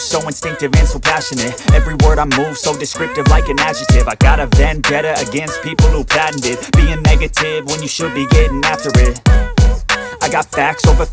So instinctive and so passionate. Every word I move so descriptive like an adjective. I got a vendetta against people who patented being negative when you should be getting after it. I got facts over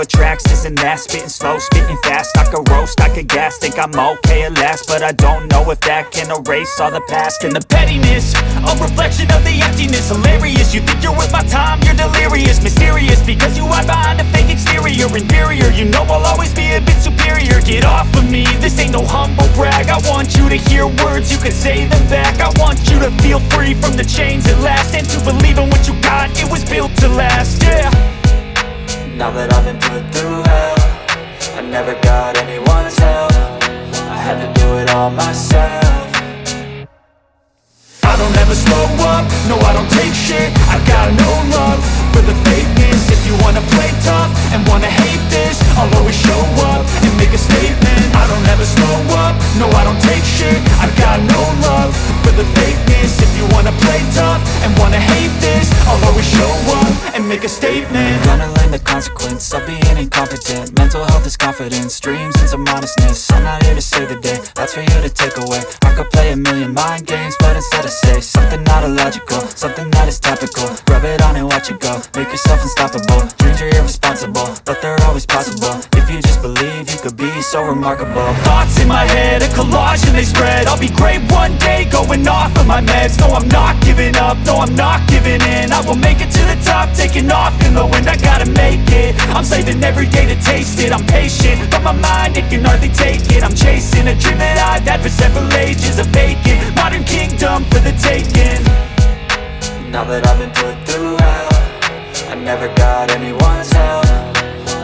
tracks, this and that. Spitting slow, spitting fast. I could roast, I could gas. Think I'm okay at last, but I don't know if that can erase all the past. And the pettiness, a reflection of the emptiness. Hilarious, you think you're worth my time, you're delirious. Mysterious, because you hide behind a fake exterior. Inferior, you know I'll always be a bit superior. Get off of me, this ain't no humble brag. I want you to hear words, you can say them back. I want you to feel free from the chains at last, and to believe in what you got, it was built to last, yeah. Now that I've been put through hell, I never got anyone's help. I had to do it all myself. I don't ever slow up, no I don't take shit. I got no love for the fakeness. If you wanna play tough and wanna hate this, I'll always show up and make a statement. I don't ever slow up, no I don't take shit. I got no love for the fakeness. If you wanna play tough and wanna hate this, I'll always show up and make a statement. Gonna learn the consequence of being incompetent. Mental health is confidence, dreams and some modestness. I'm not here to save the day, that's for you to take away. I could play a million mind games, but instead I say something not illogical, something that is topical. Rub it on and watch it go, make yourself unstoppable. Dreams are irresponsible, but they're always possible. If you just believe, you could be so remarkable. Thoughts in my head, a collage and they spread. I'll be great one day, going off of my meds. No, I'm not giving up, no, I'm not giving in. I will make it to the top, taking off in the wind. I gotta make it, I'm saving every day to taste it. I'm patient, but my mind, it can hardly take it. I'm chasing a dream that I've had for several ages. A vacant, modern kingdom for the taking. Now that I've been put through hell, I never got anyone's help.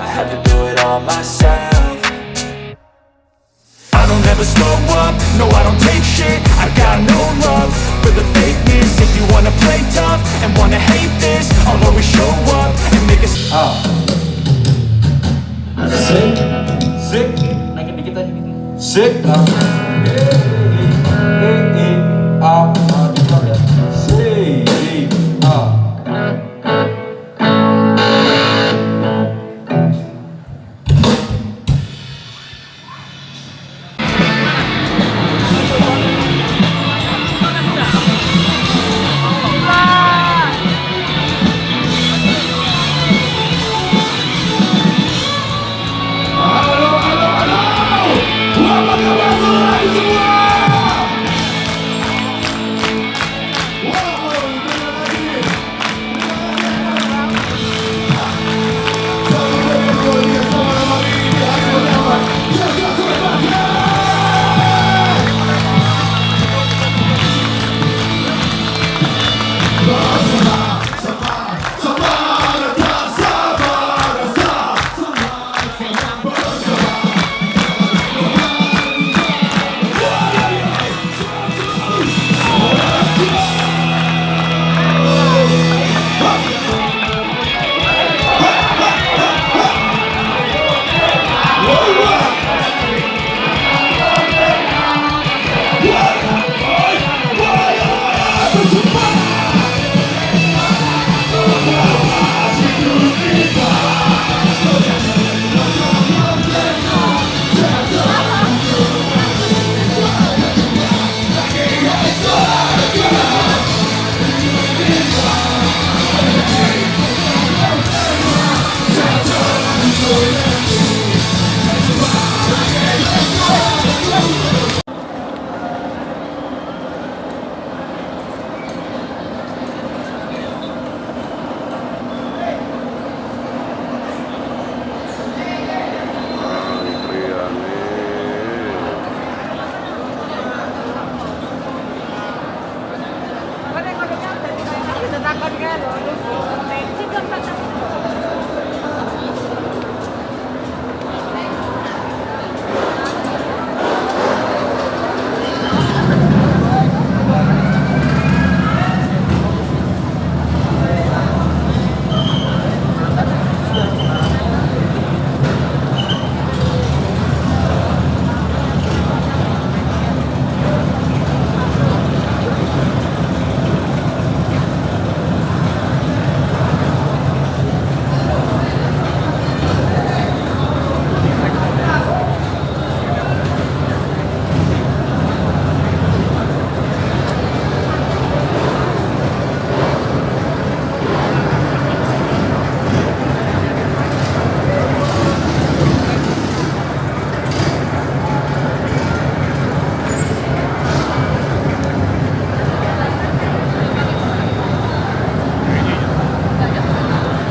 I had to do it all myself. I don't ever slow up, no I don't take shit. I got no love for the fakeness. If you wanna play tough and wanna hate this, I'll always show up and make a Sick, sick, naikin dikit aja gitu. Sick, Apa kabar? takon kan lho, lu. Sik kok